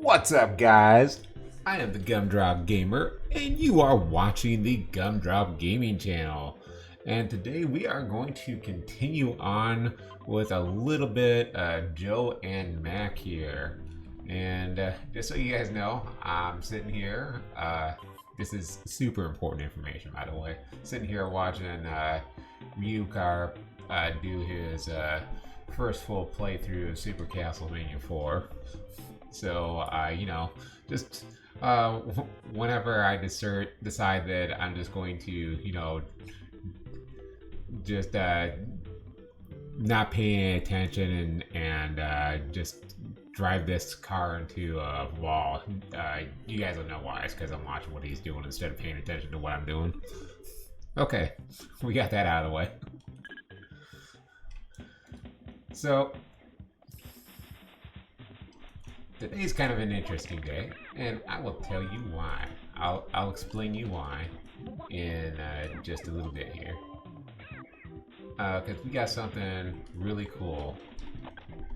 What's up, guys? I am the Gumdrop Gamer, and you are watching the Gumdrop Gaming channel. And today we are going to continue on with a little bit Joe and Mac here. And just so you guys know, I'm sitting here. This is super important information, by the way. Sitting here watching Ryukar do his first full playthrough of Super Castlevania 4. So, just whenever I decide that I'm just going to, just not pay any attention and just drive this car into a wall, you guys will know why. It's because I'm watching what he's doing instead of paying attention to what I'm doing. Okay, we got that out of the way. So, today's kind of an interesting day, and I will tell you why. I'll explain you why in just a little bit here. Because we got something really cool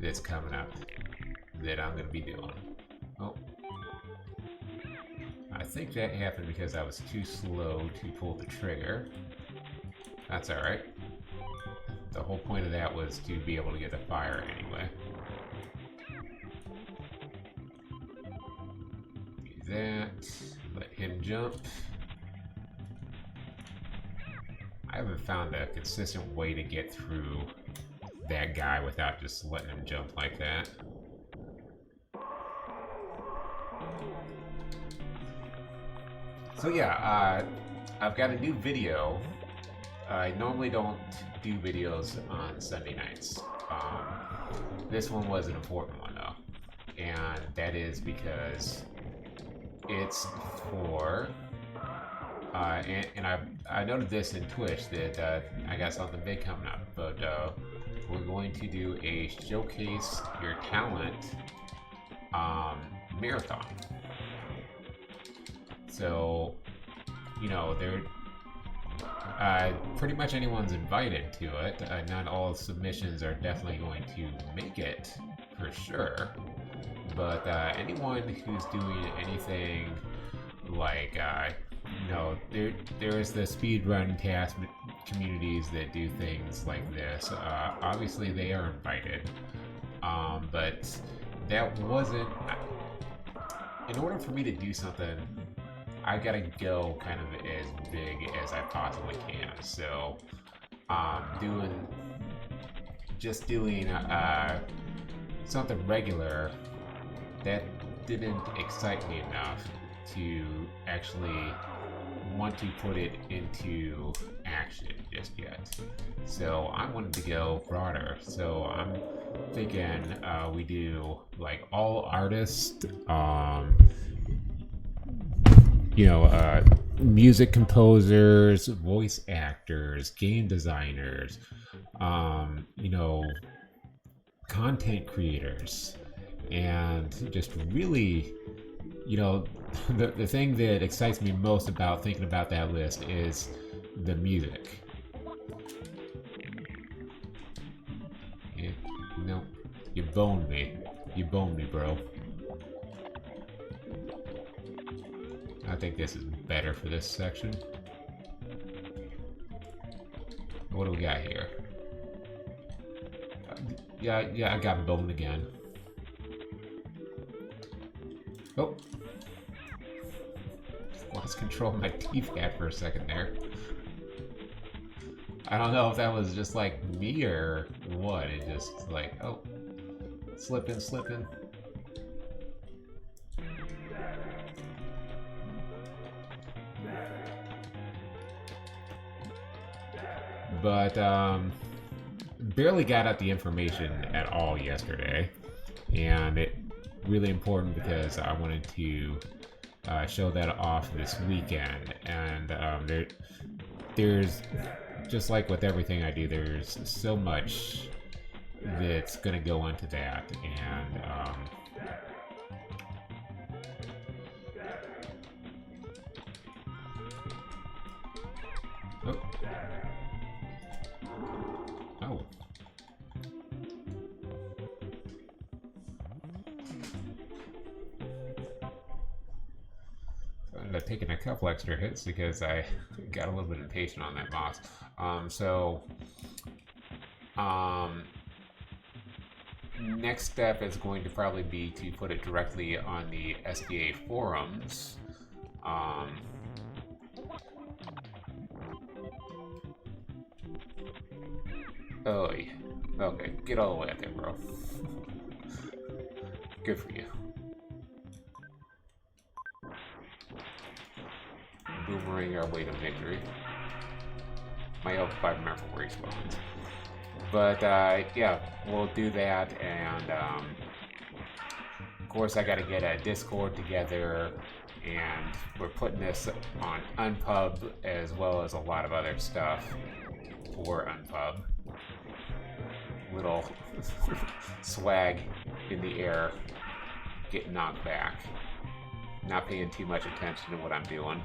that's coming up that I'm going to be doing. Oh. I think that happened because I was too slow to pull the trigger. That's alright. The whole point of that was to be able to get the fire anyway. That, let him jump. I haven't found a consistent way to get through that guy without just letting him jump like that. So yeah, I've got a new video. I normally don't do videos on Sunday nights. This one was an important one though, and that is because it's for, and I noted this in Twitch that I got something big coming up, but we're going to do a showcase your talent marathon. So, pretty much anyone's invited to it. Not all submissions are definitely going to make it, for sure. But anyone who's doing anything like, there is the speedrun cast communities that do things like this. Obviously, they are invited. But that wasn't... In order for me to do something, I gotta go kind of as big as I possibly can. So, doing something regular, that didn't excite me enough to actually want to put it into action just yet. So I wanted to go broader. So I'm thinking we do like all artists, music composers, voice actors, game designers, content creators, and just really, the thing that excites me most about thinking about that list is the music. Yeah, no, you boned me. You boned me, bro. I think this is better for this section. What do we got here? Yeah, I got boned again. Oh. Lost control of my D-pad for a second there. I don't know if that was just like me or what. It just like, oh. Slipping. But barely got out the information at all yesterday, and it really important because I wanted to show that off this weekend. And there's just like with everything I do, there's so much that's gonna go into that, and oh. end up taking a couple extra hits because I got a little bit impatient on that boss. Next step is going to probably be to put it directly on the SBA forums. Oh, yeah. Okay, get all the way up there, bro. Good for you. Boomerang our way to victory. My help if I remember where he spawns. But yeah, we'll do that, and of course I gotta get a Discord together, and we're putting this on Unpub as well as a lot of other stuff for Unpub. Little swag in the air, get knocked back. Not paying too much attention to what I'm doing.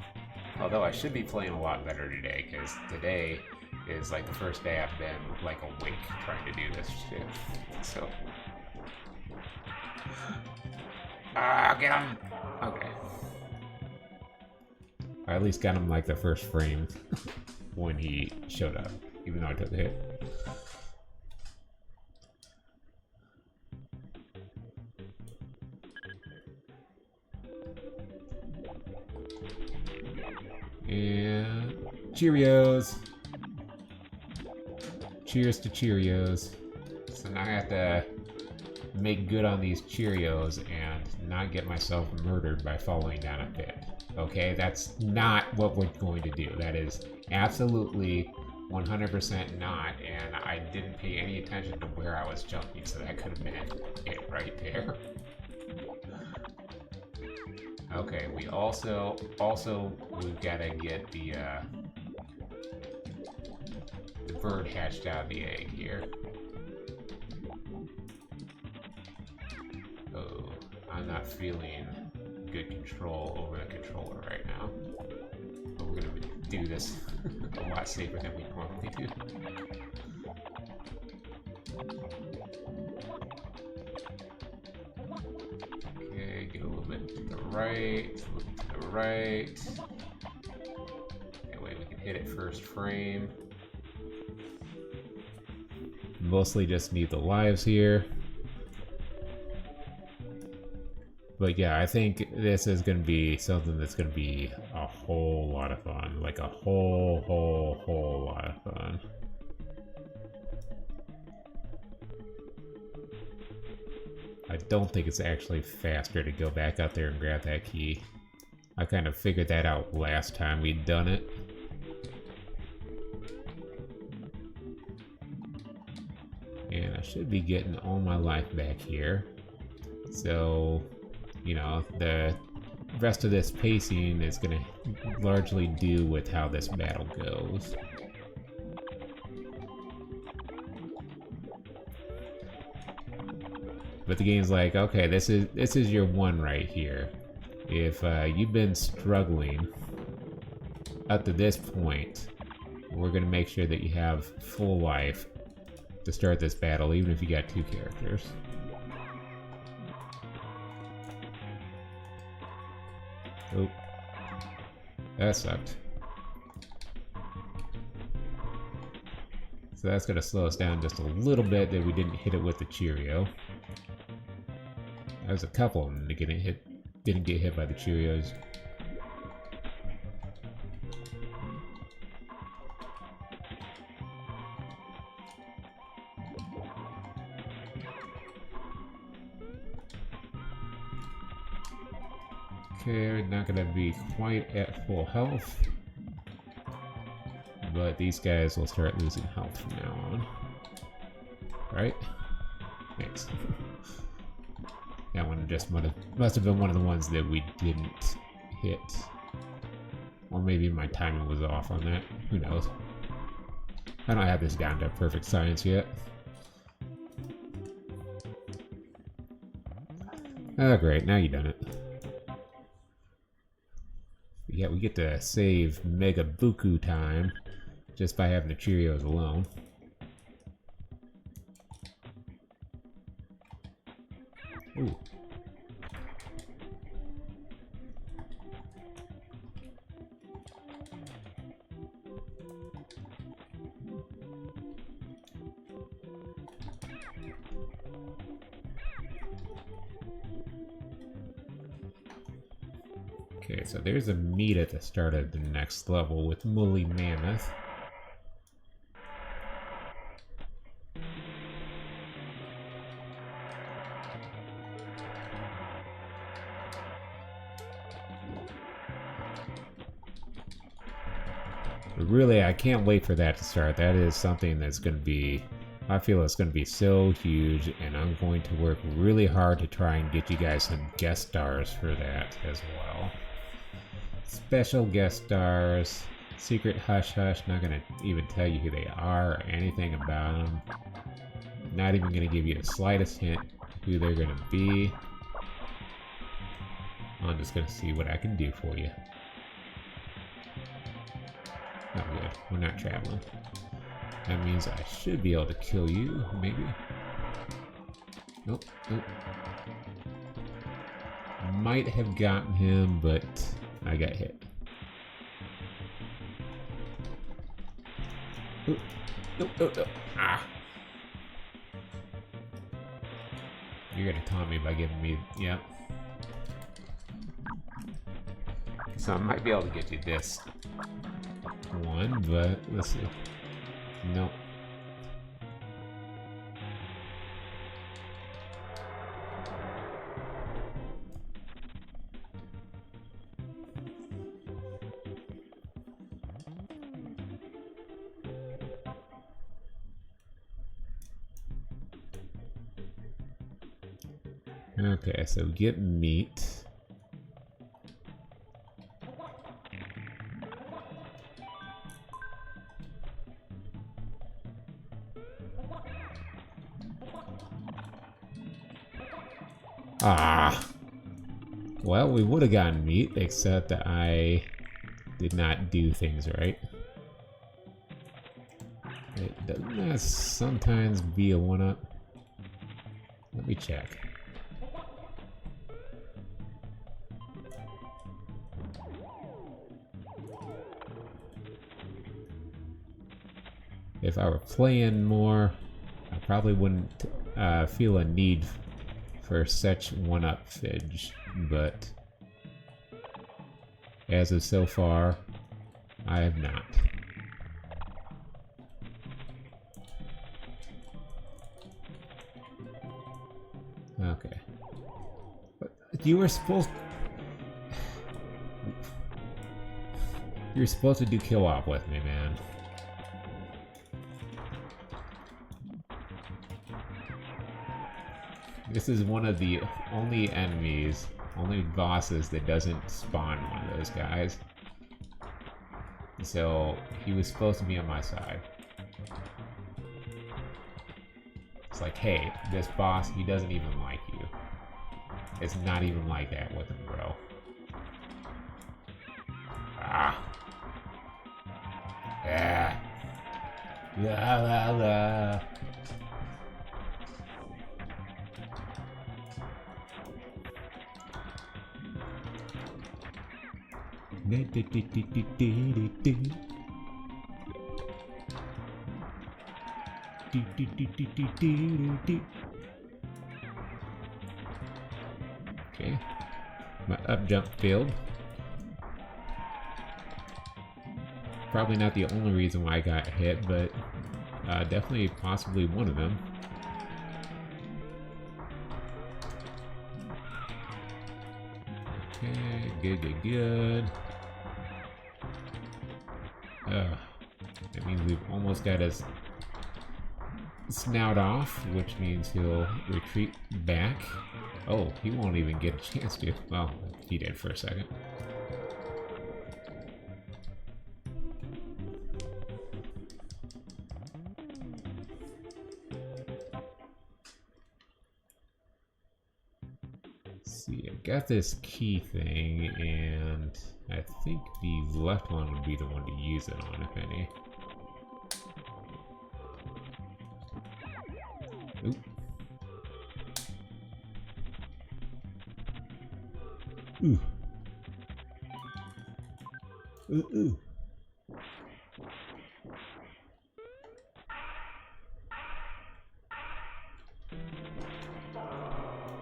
Although I should be playing a lot better today, because today is like the first day I've been like awake trying to do this shit. So. Get him! Okay. I at least got him like the first frame when he showed up, even though I took the hit. And Cheerios. Cheers to Cheerios. So now I have to make good on these Cheerios and not get myself murdered by falling down a pit. Okay, that's not what we're going to do. That is absolutely 100% not, and I didn't pay any attention to where I was jumping, so that could have been it right there. Okay, we also we've got to get the bird hatched out of the egg here. Oh, I'm not feeling good control over the controller right now. But we're gonna do this a lot safer than we normally do. Okay, get a little bit to the right, a little to the right. That way we can hit it first frame. Mostly just need the lives here. But yeah, I think this is going to be something that's going to be a whole lot of fun. Like a whole lot of fun. I don't think it's actually faster to go back out there and grab that key. I kind of figured that out last time we'd done it. And I should be getting all my life back here. So, you know, the rest of this pacing is going to largely do with how this battle goes. But the game's like, okay, this is your one right here. If you've been struggling up to this point, we're going to make sure that you have full life to start this battle, even if you got two characters. Oh, that sucked. So that's gonna slow us down just a little bit that we didn't hit it with the Cheerio. There's a couple of them that didn't get hit by the Cheerios. Okay, not gonna be quite at full health, but these guys will start losing health from now on. Right? Thanks. That one just must have been one of the ones that we didn't hit. Or maybe my timing was off on that. Who knows? I don't have this down to perfect science yet. Oh great, now you've done it. Yeah, we get to save Mega Buku time just by having the Cheerios alone. Ooh. Okay, so there's a meet at the start of the next level with Woolly Mammoth. But really, I can't wait for that to start. That is something that's going to be, I feel it's going to be so huge, and I'm going to work really hard to try and get you guys some guest stars for that as well. Special guest stars, secret hush hush, not going to even tell you who they are or anything about them. Not even going to give you the slightest hint who they're going to be. I'm just going to see what I can do for you. Oh good, we're not traveling. That means I should be able to kill you, maybe. Nope, nope. Might have gotten him, but I got hit. Ooh. Nope, nope, nope. Ah! You're gonna taunt me by giving me... Yep. So I might be able to get you this one, but let's see. Nope. Okay, so get meat. Ah. Well, we would have gotten meat, except that I did not do things right. Doesn't that sometimes be a one-up? Let me check. If I were playing more, I probably wouldn't feel a need for such one-up fidge, but as of so far, I have not. Okay. But you were supposed... You're supposed to do kill off with me, man. This is one of the only enemies, only bosses that doesn't spawn one of those guys. So he was supposed to be on my side. It's like, hey, this boss, he doesn't even like you. It's not even like that with him, bro. Ah. Yeah. La la la. Okay, my up jump failed. Probably not the only reason why I got hit, but definitely possibly one of them. Okay, good, good, good. That means we've almost got his snout off, which means he'll retreat back. Oh, he won't even get a chance to. Well, he did for a second. Let's see, I've got this key thing, and I think the left one would be the one to use it on, if any. Oop. Ooh. Ooh, ooh. I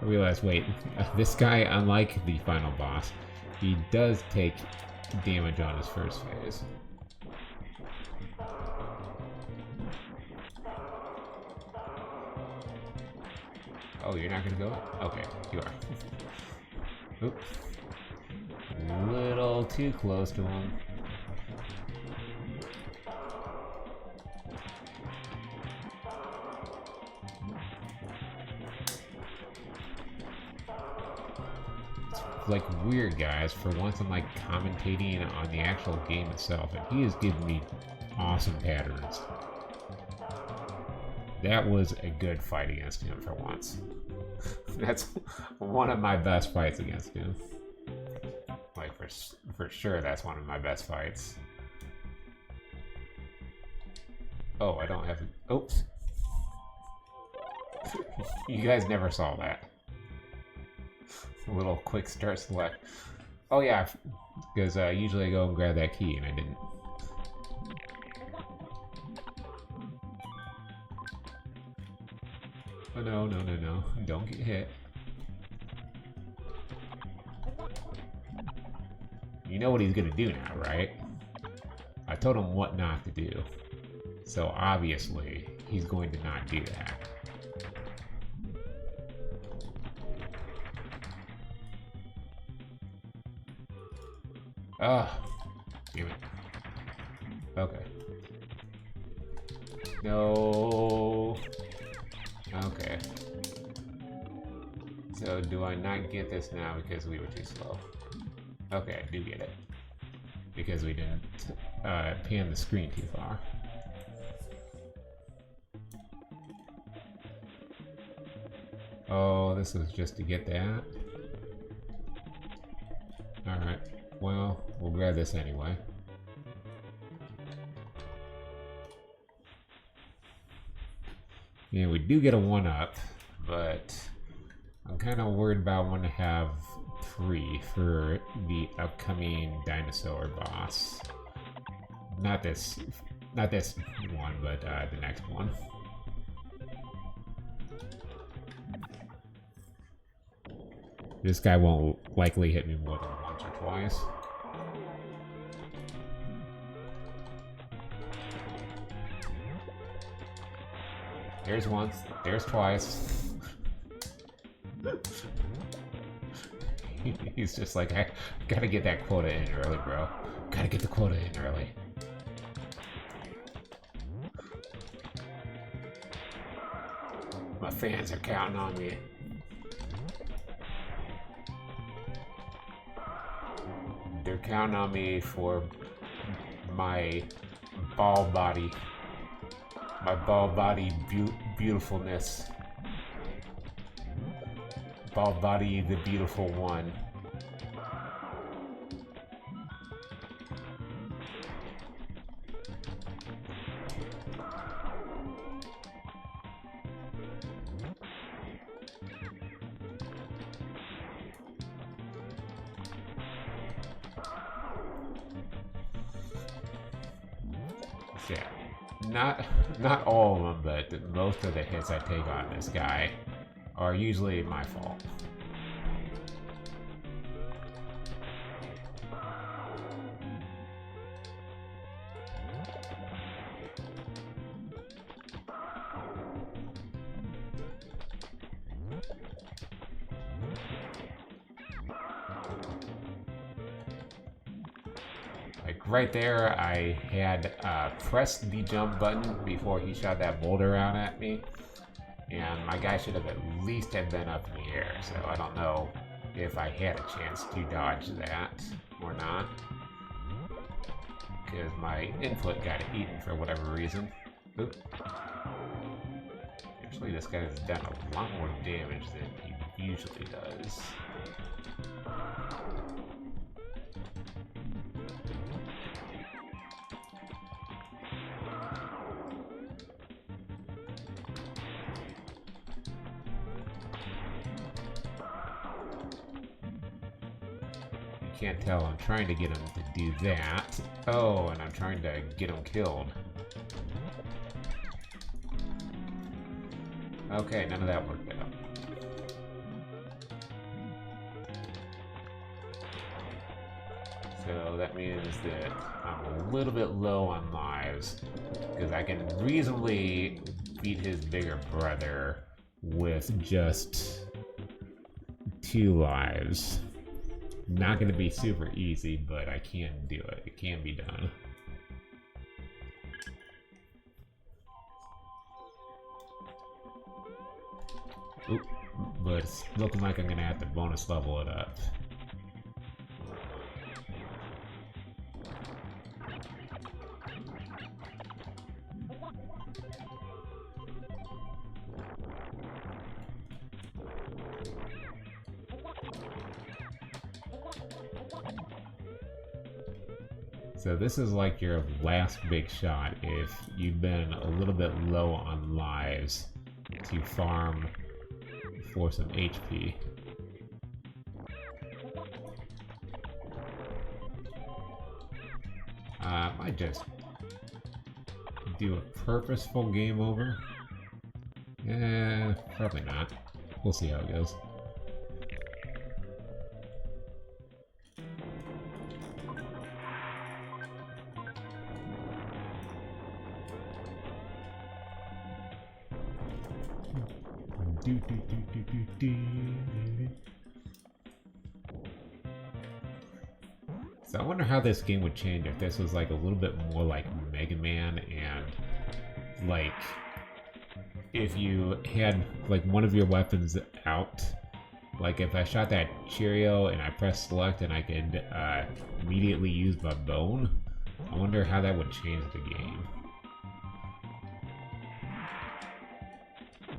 realized, wait, this guy, unlike the final boss, he does take damage on his first phase. Oh, you're not gonna go? Okay, you are. Oops. A little too close to him. It's like weird, guys. For once, I'm like commentating on the actual game itself, and he is giving me awesome patterns. That was a good fight against him for once. That's one of my best fights against him. Like, for sure, that's one of my best fights. Oh, I don't have... Oops. You guys never saw that. A little quick start select. Oh, yeah, because usually I go and grab that key, and I didn't. Oh, no, no, no, no. Don't get hit. You know what he's gonna do now, right? I told him what not to do. So obviously, he's going to not do that. Ah, damn it. Okay. No. Okay. So do I not get this now because we were too slow? Okay, I do get it. Because we didn't pan the screen too far. Oh, this was just to get that? Alright, well, we'll grab this anyway. Yeah, we do get a 1-up, but I'm kind of worried about wanting to have 3 for the upcoming dinosaur boss. Not this one, but the next one. This guy won't likely hit me more than once or twice. There's once, there's twice. He's just like, I gotta get that quota in early, bro. Gotta get the quota in early. My fans are counting on me. They're counting on me for my ball body. My ball body beautifulness. Ball body, the beautiful one. Yeah, not all of them, but most of the hits I take on this guy are usually my fault. Like right there, I had pressed the jump button before he shot that boulder out at me. And my guy should have at least have been up in the air, so I don't know if I had a chance to dodge that or not. Because my input got eaten for whatever reason. Oop. Actually, this guy has done a lot more damage than he usually does. Can't tell, I'm trying to get him to do that. Oh, and I'm trying to get him killed. Okay, none of that worked out. So that means that I'm a little bit low on lives, because I can reasonably beat his bigger brother with just 2 lives. Not going to be super easy, but I can do it. It can be done. Oop, but it's looking like I'm going to have to bonus level it up. So this is like your last big shot if you've been a little bit low on lives to farm for some HP. I might just do a purposeful game over. Probably not. We'll see how it goes. So I wonder how this game would change if this was like a little bit more like Mega Man, and like if you had like one of your weapons out, like if I shot that Cheerio and I pressed select and I could immediately use my bone. I wonder how that would change the game.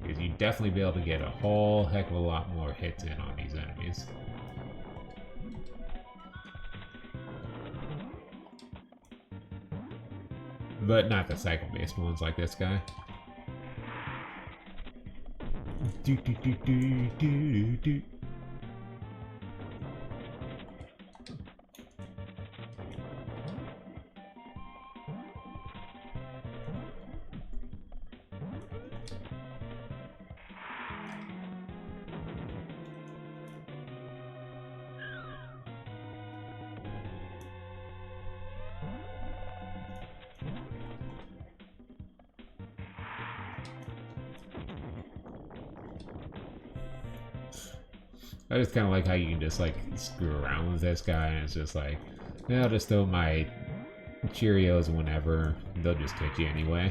Because you'd definitely be able to get a whole heck of a lot more hits in on these enemies. But not the cycle-based ones like this guy. I just kind of like how you can just like screw around with this guy, and it's just like, yeah, I'll just throw my Cheerios whenever, they'll just hit you anyway.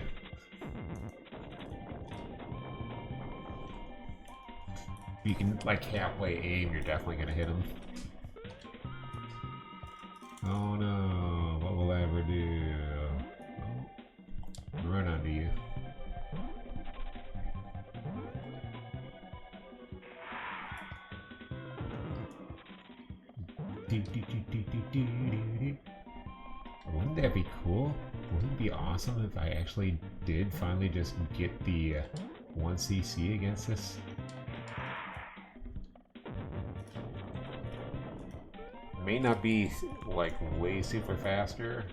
If you can like halfway aim, you're definitely gonna hit him. Oh no, what will I ever do? Oh, run onto you. Wouldn't that be cool? Wouldn't it be awesome if I actually did finally just get the 1cc against this? May not be like way super faster,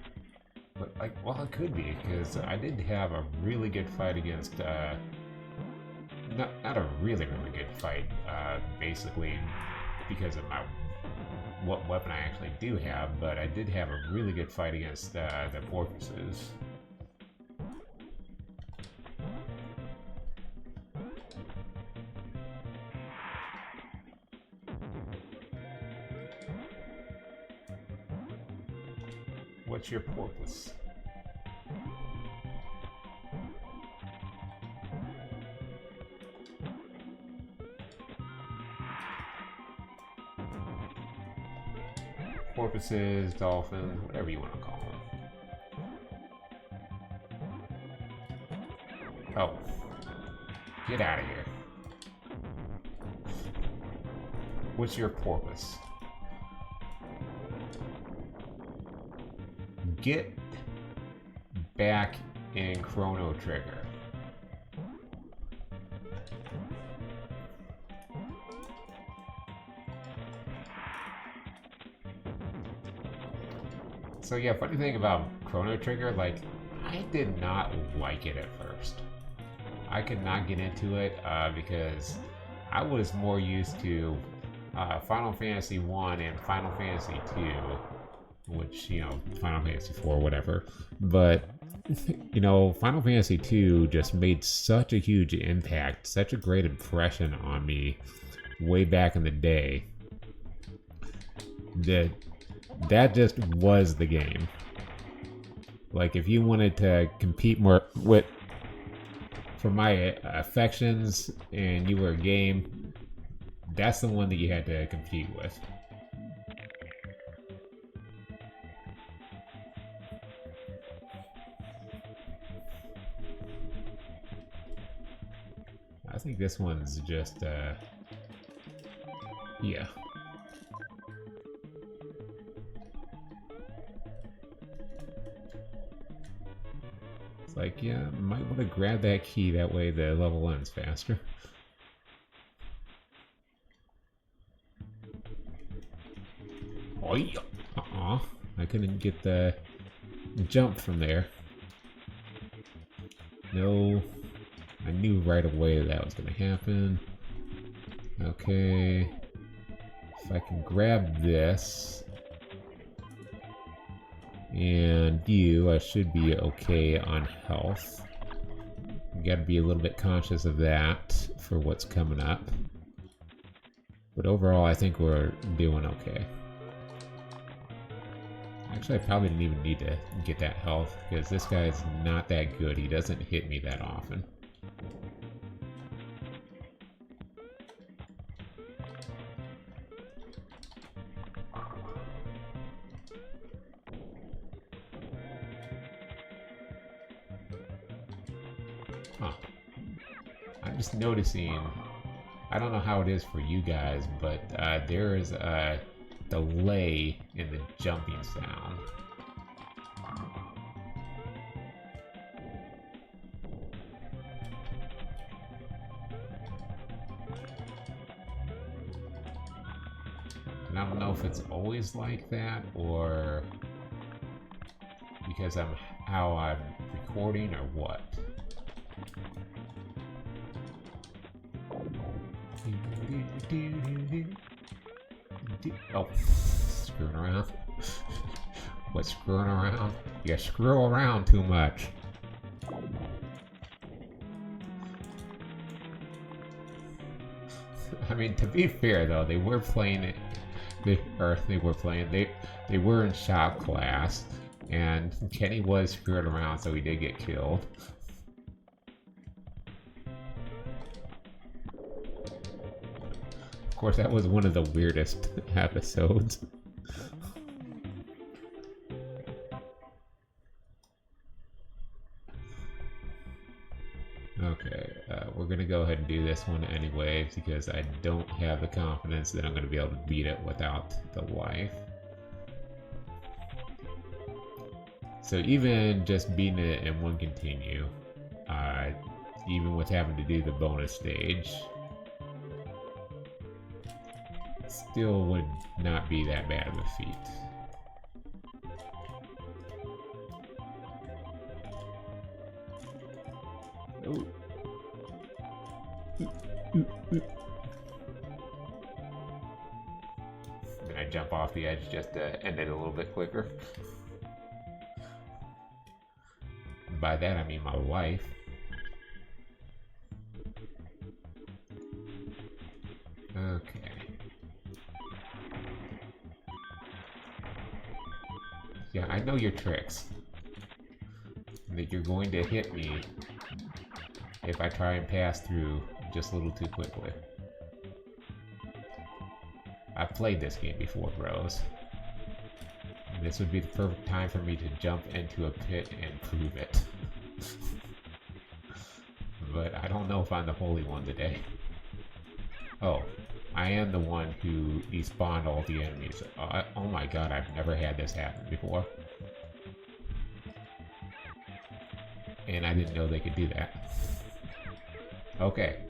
but like, well, it could be, because I did have a really good fight against not a really good fight, basically because of what weapon I actually do have, but I did have a really good fight against the fortresses. What's your porpoise? Porpoises, dolphins, whatever you want to call them. Oh. Get out of here. What's your porpoise? Get back in Chrono Trigger. So yeah, funny thing about Chrono Trigger, like, I did not like it at first. I could not get into it because I was more used to Final Fantasy 1 and Final Fantasy 2, which, you know, Final Fantasy 4, whatever. But, you know, Final Fantasy 2 just made such a huge impact, such a great impression on me way back in the day. That just was the game. Like, if you wanted to compete more with for my affections and you were a game, that's the one that you had to compete with. I think this one's just yeah. It's like, yeah, might want to grab that key, that way the level ends faster. Oh yeah. I couldn't get the jump from there. No, I knew right away that was gonna happen. Okay, if I can grab this and you, I should be okay on health. You gotta be a little bit conscious of that for what's coming up. But overall, I think we're doing okay. Actually, I probably didn't even need to get that health, because this guy's not that good. He doesn't hit me that often. Huh. I'm just noticing, I don't know how it is for you guys, but there is a delay in the jumping sound. And I don't know if it's always like that or because I'm how I'm recording or what. Oh, screwing around. What's screwing around? You screw around too much. I mean, to be fair though, they were playing it. They were in shop class, and Kenny was screwing around, so he did get killed. Of course, that was one of the weirdest episodes. Okay, we're gonna go ahead and do this one anyway, because I don't have the confidence that I'm gonna be able to beat it without the life. So even just beating it in one continue, even with having to do the bonus stage, still would not be that bad of a feat. Oh. Can I jump off the edge just to end it a little bit quicker? By that I mean my life. Okay. Yeah, I know your tricks. That you're going to hit me if I try and pass through just a little too quickly. I've played this game before, bros. And this would be the perfect time for me to jump into a pit and prove it. But I don't know if I'm the Holy One today. Oh, I am the one who despawned all the enemies. Oh my god, I've never had this happen before. And I didn't know they could do that. Okay.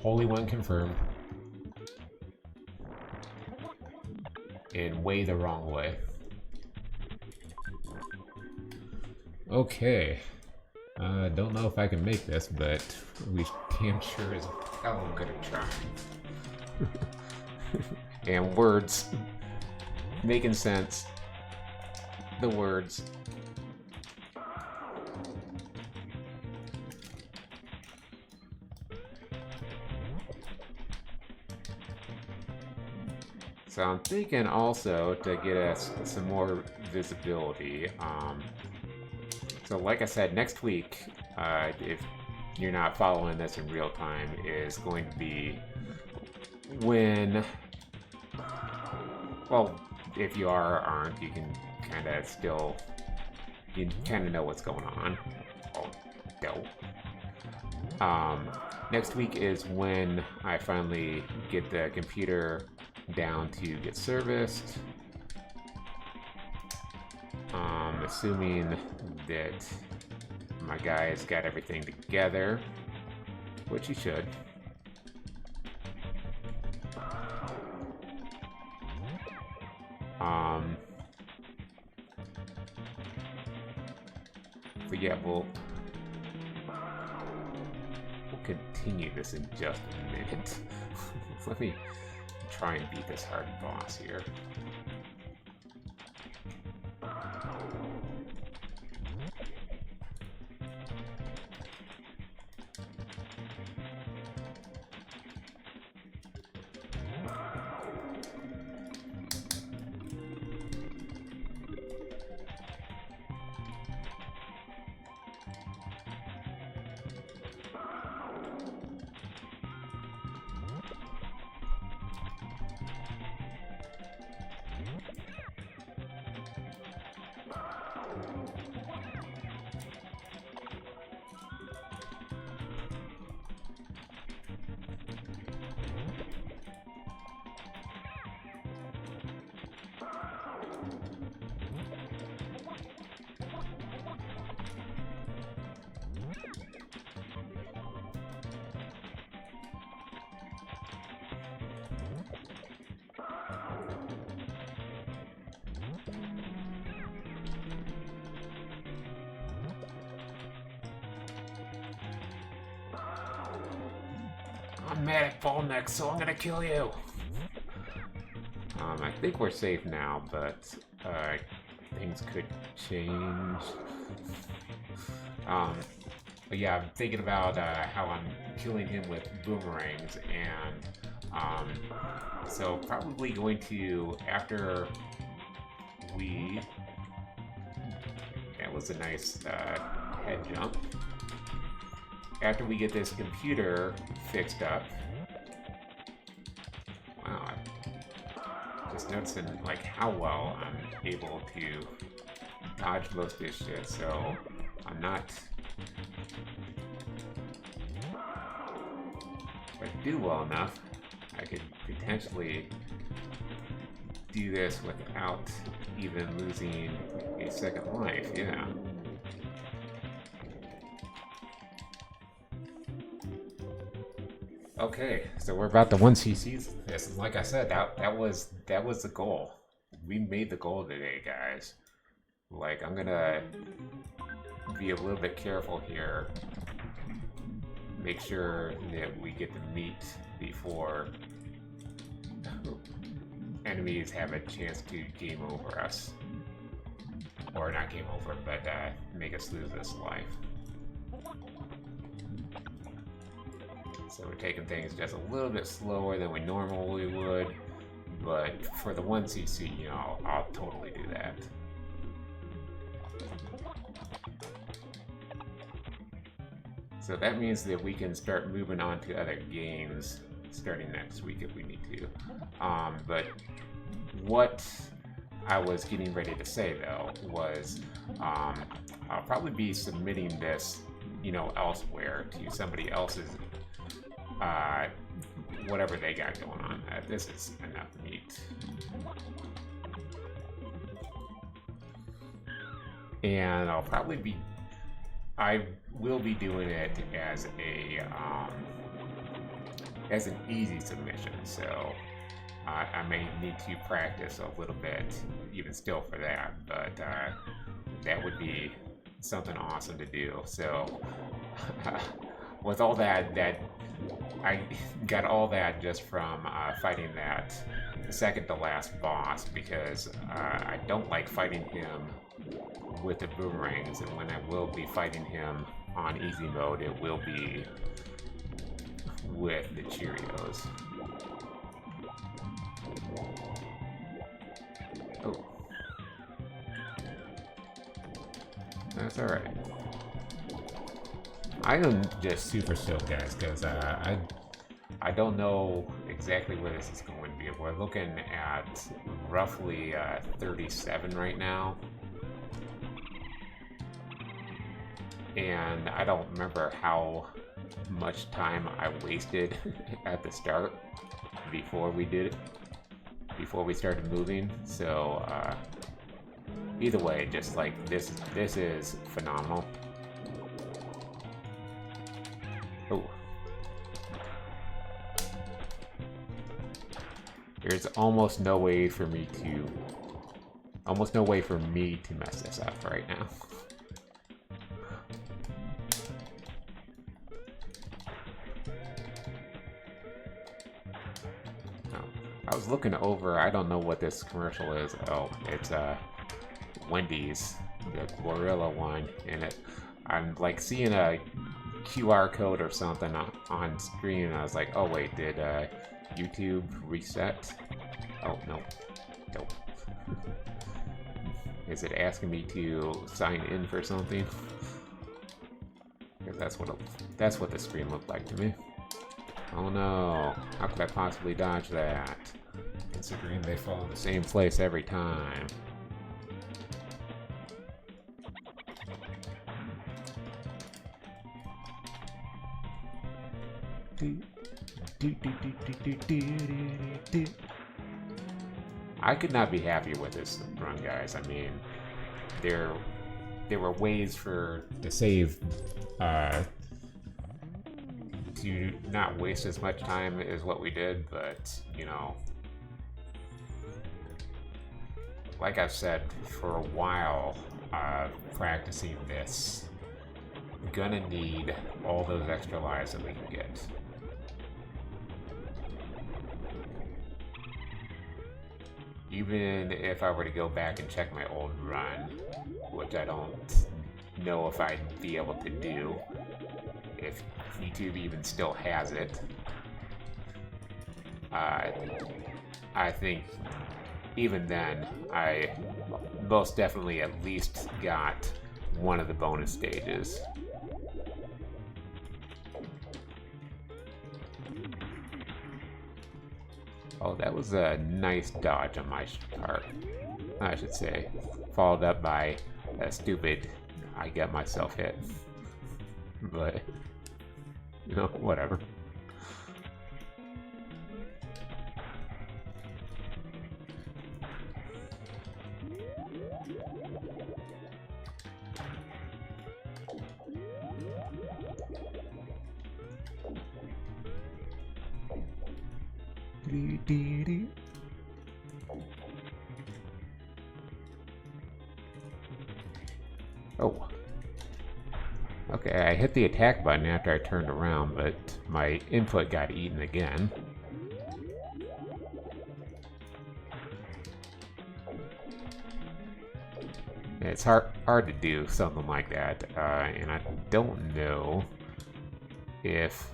Holy One confirmed. And way the wrong way. Okay. Don't know if I can make this, but we damn sure as hell I'm gonna try. And words. making sense. The words. So I'm thinking also to get us some more visibility. So like I said, next week, if you're not following this in real time, is going to be when, well, if you are or aren't, you can kind of still, you kind of know what's going on. Oh, no. Next week is when I finally get the computer down to get serviced. Assuming that my guy's got everything together, which he should. But yeah, we'll continue this in just a minute. Let me try and beat this hard boss here. I'm mad at Ballneck, so I'm gonna kill you. I think we're safe now, but things could change. But yeah, I'm thinking about how I'm killing him with boomerangs, and so probably going to, after we, that was a nice head jump. After we get this computer fixed up, wow, I'm just noticing like how well I'm able to dodge most of this shit, so I'm not, if I do well enough, I could potentially do this without even losing a second life, yeah. Okay, so we're about to 1cc this, and like I said, that was the goal. We made the goal today, guys. Like, I'm gonna be a little bit careful here. Make sure that we get the meat before enemies have a chance to game over us. Or not game over, but make us lose this life. So we're taking things just a little bit slower than we normally would, but for the 1cc, you know, I'll totally do that. So that means that we can start moving on to other games starting next week if we need to. But what I was getting ready to say though was I'll probably be submitting this, you know, elsewhere to somebody else's whatever they got going on. This is enough meat. And I will be doing it as an easy submission, so I may need to practice a little bit even still for that, but that would be something awesome to do. So with all that I got all that just from fighting that second to last boss, because I don't like fighting him with the boomerangs, and when I will be fighting him on easy mode, it will be with the Cheerios. Oh. That's alright. I am just super stoked, guys, because I don't know exactly where this is going to be. We're looking at roughly 37 right now. And I don't remember how much time I wasted at the start before we did it, before we started moving. So either way, just like this is phenomenal. Oh. There's almost no way for me to mess this up right now. I was looking over, I don't know what this commercial is. Oh, it's Wendy's, the Gorilla one, and I'm like seeing a QR code or something on screen, and I was like, oh wait, did YouTube reset? Oh no, nope. Is it asking me to sign in for something? Because that's what the screen looked like to me. Oh no, how could I possibly dodge that? Considering they fall in the same place every time. I could not be happier with this run, guys. I mean, there were ways to save to not waste as much time as what we did, but you know, like I've said for a while, practicing this, gonna need all those extra lives that we can get. Even if I were to go back and check my old run, which I don't know if I'd be able to do, if YouTube even still has it, I think even then, I most definitely at least got one of the bonus stages. Oh, that was a nice dodge on my part, I should say. Followed up by a stupid, I got myself hit. But, you know, whatever. Oh. Okay, I hit the attack button after I turned around, but my input got eaten again. It's hard to do something like that, and I don't know if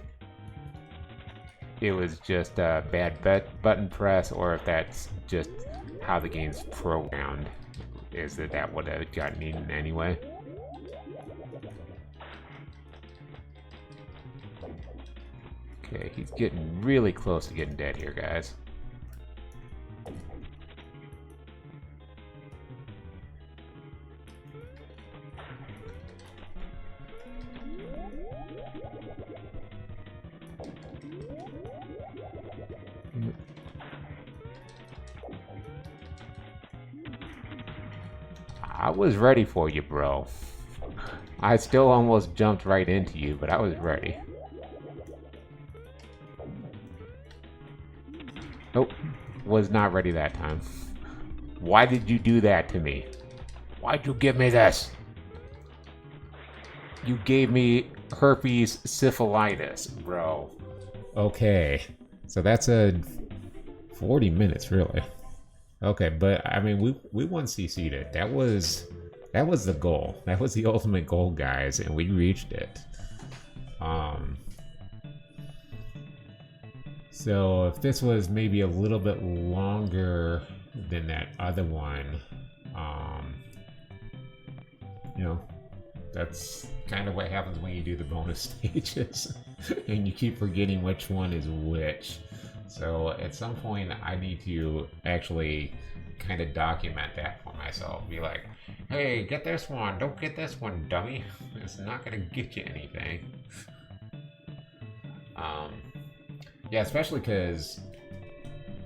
it was just a bad button press, or if that's just how the game's programmed, is that would have gotten eaten anyway. Okay, he's getting really close to getting dead here, guys. I was ready for you, bro. I still almost jumped right into you, but I was ready. Nope, was not ready that time. Why did you do that to me? Why'd you give me this? You gave me herpes syphilitis, bro. Okay, so that's a 40 minutes, really. Okay, but I mean, we won CC'd it. That was the goal. That was the ultimate goal, guys, and we reached it. Um, so if this was maybe a little bit longer than that other one, um, you know, that's kind of what happens when you do the bonus stages, and you keep forgetting which one is which. So at some point, I need to actually kind of document that for myself. Be like, hey, get this one. Don't get this one, dummy. It's not going to get you anything. Um, yeah, especially because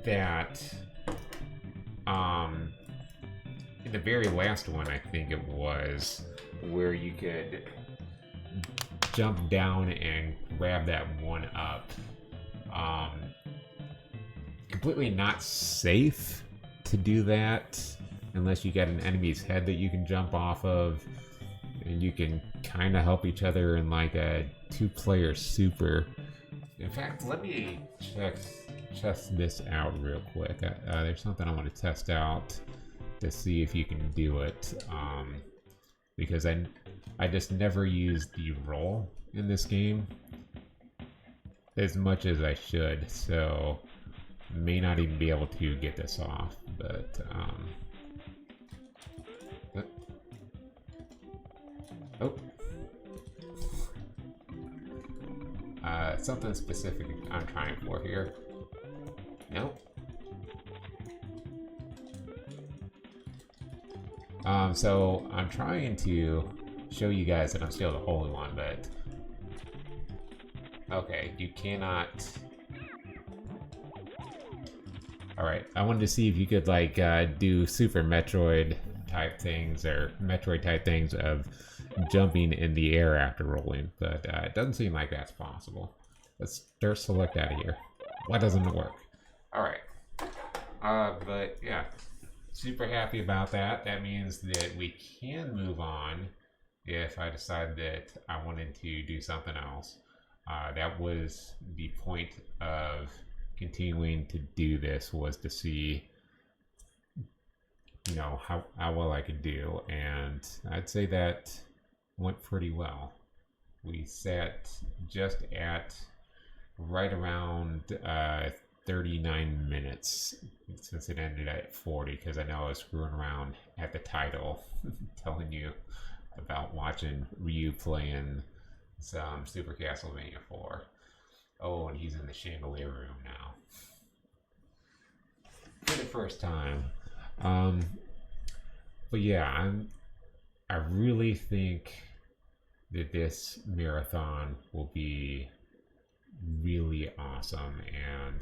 that, um, in the very last one, I think it was, where you could jump down and grab that one up. Completely not safe to do that unless you get an enemy's head that you can jump off of, and you can kind of help each other in like a two-player super. In fact, let me test this out real quick. There's something I want to test out to see if you can do it, because I just never use the roll in this game as much as I should, so may not even be able to get this off, but something specific I'm trying for here. Nope. So I'm trying to show you guys that I'm still the Holy One, but okay, you cannot. Alright, I wanted to see if you could like do Super Metroid type things or Metroid type things of jumping in the air after rolling, but it doesn't seem like that's possible. Let's start select out of here. Why doesn't it work? Alright. But yeah, super happy about that. That means that we can move on if I decide that I wanted to do something else. That was the point of continuing to do this, was to see, you know, how well I could do, and I'd say that went pretty well. We sat just at right around 39 minutes since it ended at 40, because I know I was screwing around at the title telling you about watching Ryu playing some Super Castlevania 4. Oh, and he's in the chandelier room now. For the first time. But yeah, I really think that this marathon will be really awesome, and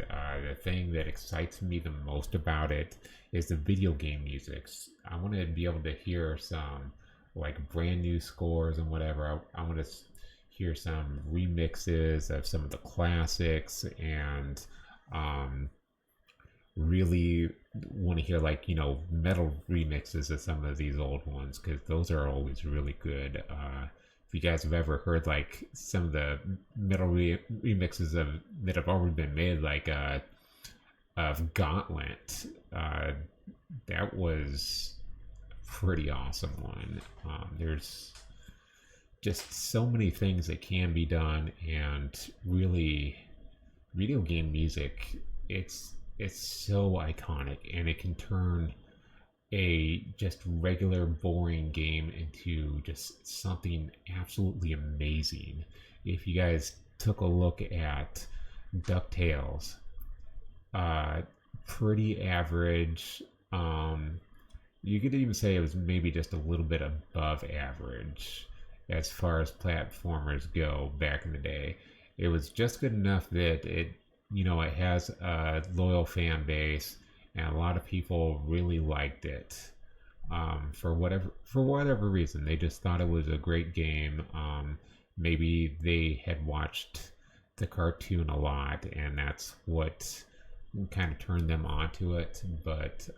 the thing that excites me the most about it is the video game music. I want to be able to hear some like brand new scores and whatever. I want to hear some remixes of some of the classics, and really want to hear, like, you know, metal remixes of some of these old ones, because those are always really good. If you guys have ever heard like some of the metal remixes of that have already been made, like of Gauntlet, that was a pretty awesome one. There's just so many things that can be done, and really, video game music, it's so iconic, and it can turn a just regular boring game into just something absolutely amazing. If you guys took a look at DuckTales, pretty average. You could even say it was maybe just a little bit above average as far as platformers go back in the day. It was just good enough that it, you know, it has a loyal fan base, and a lot of people really liked it. For whatever reason, they just thought it was a great game. Maybe they had watched the cartoon a lot, and that's what kind of turned them onto it. But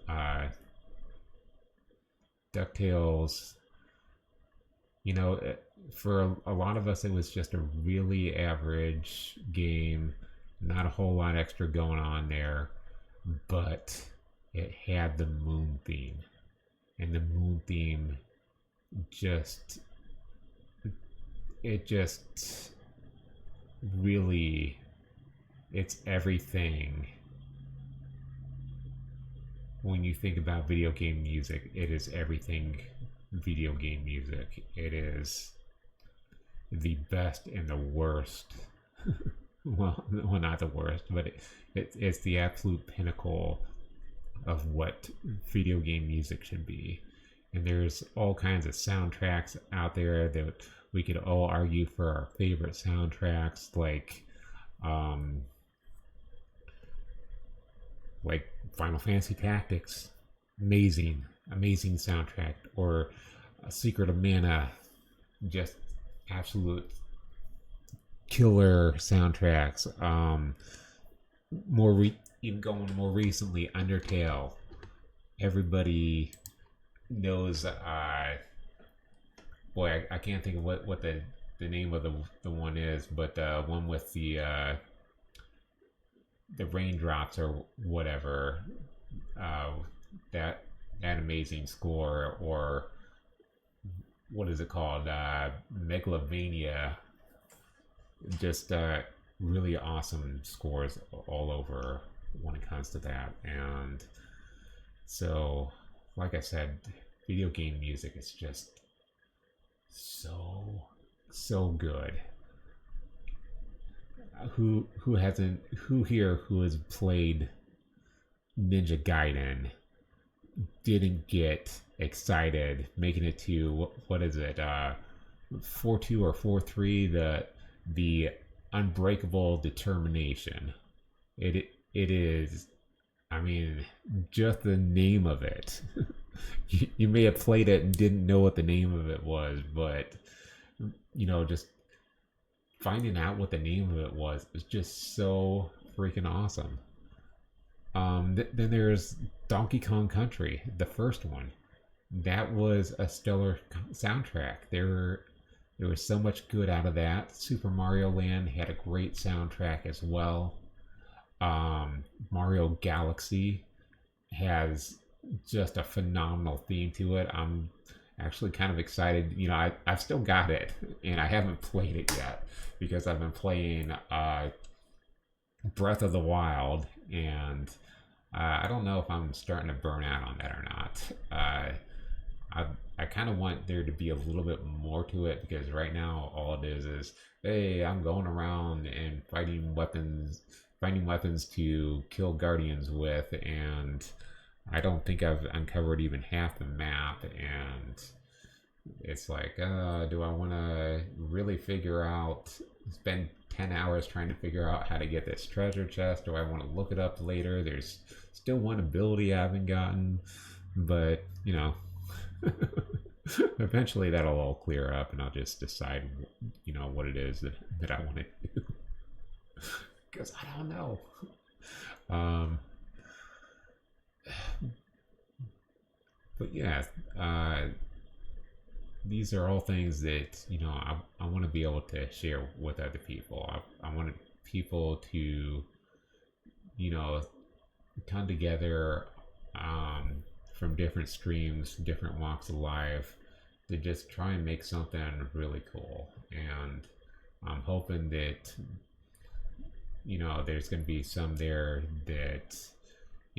DuckTales, you know, for a lot of us, it was just a really average game. Not a whole lot extra going on there, but it had the moon theme. And the moon theme just, it just really, it's everything. When you think about video game music, it is everything video game music. It is the best and the worst. well, not the worst, but it's the absolute pinnacle of what video game music should be. And there's all kinds of soundtracks out there that we could all argue for our favorite soundtracks, like Final Fantasy Tactics, amazing soundtrack, or Secret of Mana, just absolute killer soundtracks. Even going more recently, Undertale. Everybody knows. I can't think of what the name of the one is, but one with the raindrops or whatever. That amazing score, or what is it called? Megalovania. Just really awesome scores all over when it comes to that. And so, like I said, video game music is just so good. Who here who has played Ninja Gaiden didn't get excited making it to, what is it, 4-2 or 4-3, the unbreakable determination. It is, I mean, just the name of it. You may have played it and didn't know what the name of it was, but just finding out what the name of it was just so freaking awesome. Then there's Donkey Kong Country, the first one. That was a stellar soundtrack. There was so much good out of that. Super Mario Land had a great soundtrack as well. Mario Galaxy has just a phenomenal theme to it. I'm actually kind of excited. I've still got it, and I haven't played it yet because I've been playing Breath of the Wild, and I don't know if I'm starting to burn out on that or not. I kind of want there to be a little bit more to it, because right now all it is, hey, I'm going around and finding weapons to kill guardians with, and I don't think I've uncovered even half the map, and it's like, do I want to really spend 10 hours trying to figure out how to get this treasure chest? Do I want to look it up later? There's still one ability I haven't gotten, but eventually that'll all clear up, and I'll just decide what it is that I want to do, because I don't know. But yeah, these are all things that I want to be able to share with other people. I want people to come together from different streams, different walks of life, to just try and make something really cool. And I'm hoping that there's going to be some there that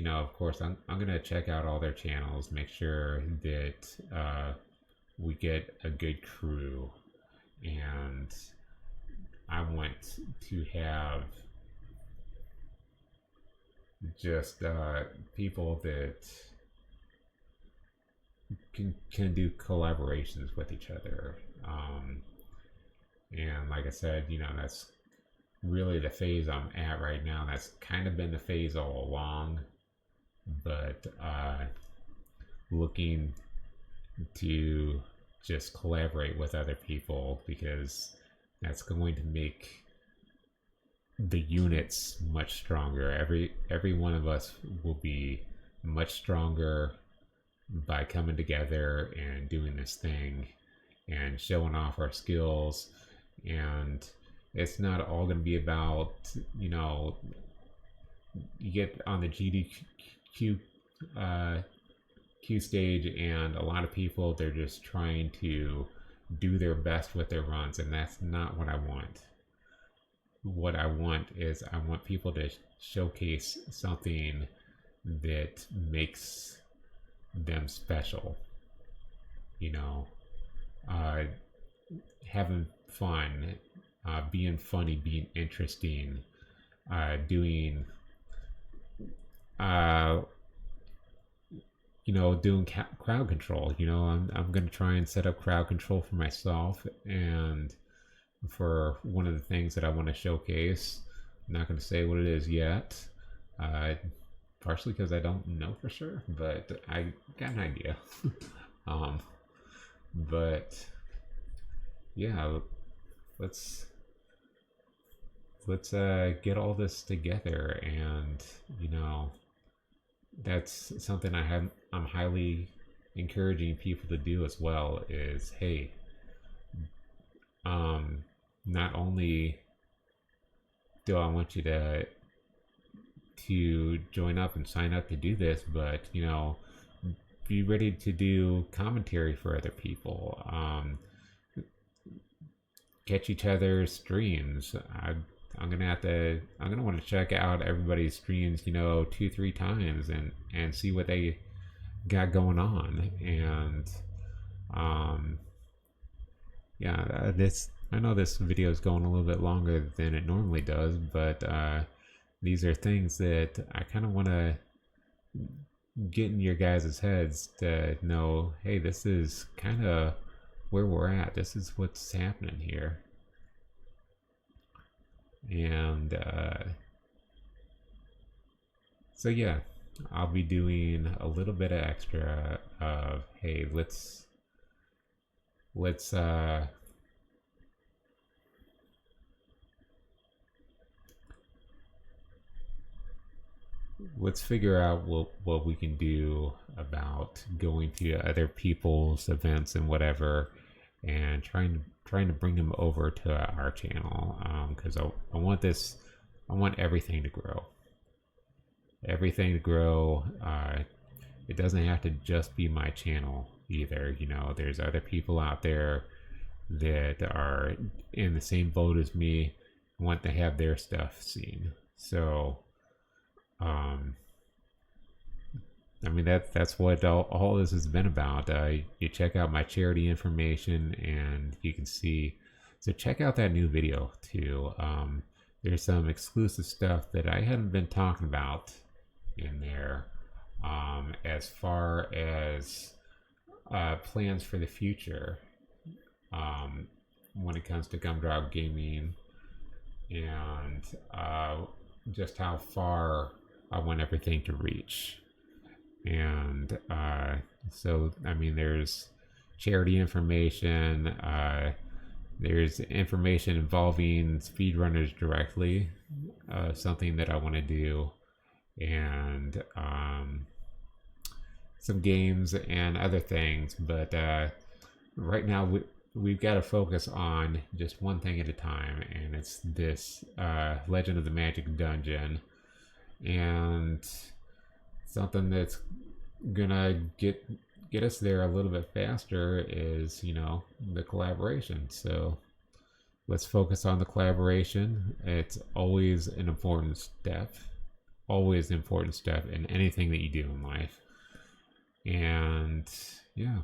of course I'm going to check out all their channels, make sure that we get a good crew, and I want to have just people that can do collaborations with each other. And like I said, that's really the phase I'm at right now. That's kind of been the phase all along, but looking to just collaborate with other people, because that's going to make the units much stronger. Every one of us will be much stronger by coming together and doing this thing and showing off our skills. And it's not all going to be about, you get on the GDQ Q stage, and a lot of people, they're just trying to do their best with their runs, and that's not what I want. What I want is I want people to showcase something that makes them special. Having fun, being funny, being interesting, doing doing crowd control. I'm going to try and set up crowd control for myself, and for one of the things that I want to showcase. I'm not going to say what it is yet, partially because I don't know for sure, but I got an idea. But yeah, let's get all this together, and that's something I'm highly encouraging people to do as well. Is, hey, not only do I want you to join up and sign up to do this, but be ready to do commentary for other people. Catch each other's streams. I'm gonna want to check out everybody's streams, 2-3 times, and see what they got going on. And yeah, I know this video is going a little bit longer than it normally does, but these are things that I kind of want to get in your guys' heads to know, hey, this is kind of where we're at. This is what's happening here. And so yeah, I'll be doing a little bit of extra of, hey, let's figure out what we can do about going to other people's events and whatever, and trying to bring them over to our channel, because I want everything to grow. It doesn't have to just be my channel either. There's other people out there that are in the same boat as me, want to have their stuff seen. So I mean, that's what all this has been about. You check out my charity information, and you can see. So check out that new video too. There's some exclusive stuff that I hadn't been talking about in there, as far as plans for the future, when it comes to Gumdrop Gaming, and just how far I want everything to reach. And so, I mean, there's charity information, there's information involving speedrunners directly, something that I want to do, and some games and other things. But right now we've got to focus on just one thing at a time, and it's this Legend of the Magic Dungeon. And something that's gonna get us there a little bit faster is, the collaboration. So let's focus on the collaboration. It's always an important step in anything that you do in life. And yeah,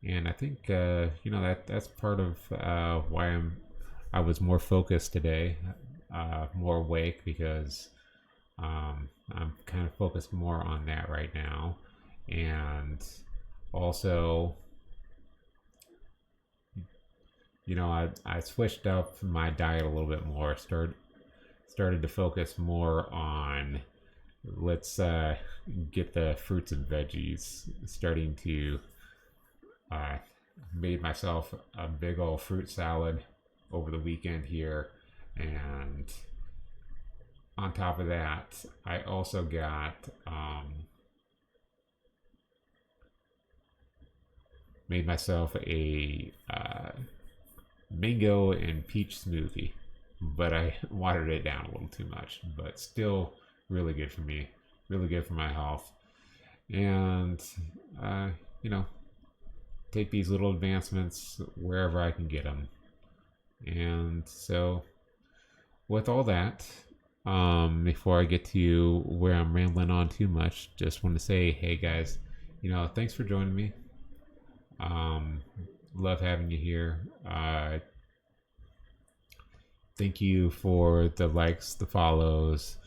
and I think that's part of why I was more focused today, more awake, because I'm kind of focused more on that right now. And also, I switched up my diet a little bit more, started to focus more on, let's get the fruits and veggies, starting to made myself a big old fruit salad over the weekend here. And on top of that, I also got made myself a mango and peach smoothie, but I watered it down a little too much, but still really good for me, really good for my health. And you know, take these little advancements wherever I can get them. And so with all that, before I get to where I'm rambling on too much, just want to say, hey guys, thanks for joining me. Love having you here. Thank you for the likes, the follows.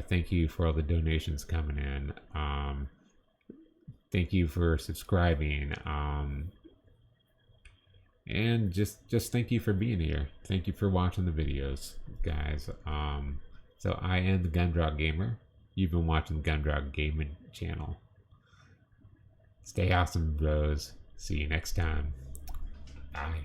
Thank you for all the donations coming in. Thank you for subscribing. And just thank you for being here. Thank you for watching the videos, guys. So I am the Gumdrop Gamer. You've been watching the Gumdrop Gaming channel. Stay awesome, bros. See you next time. Bye.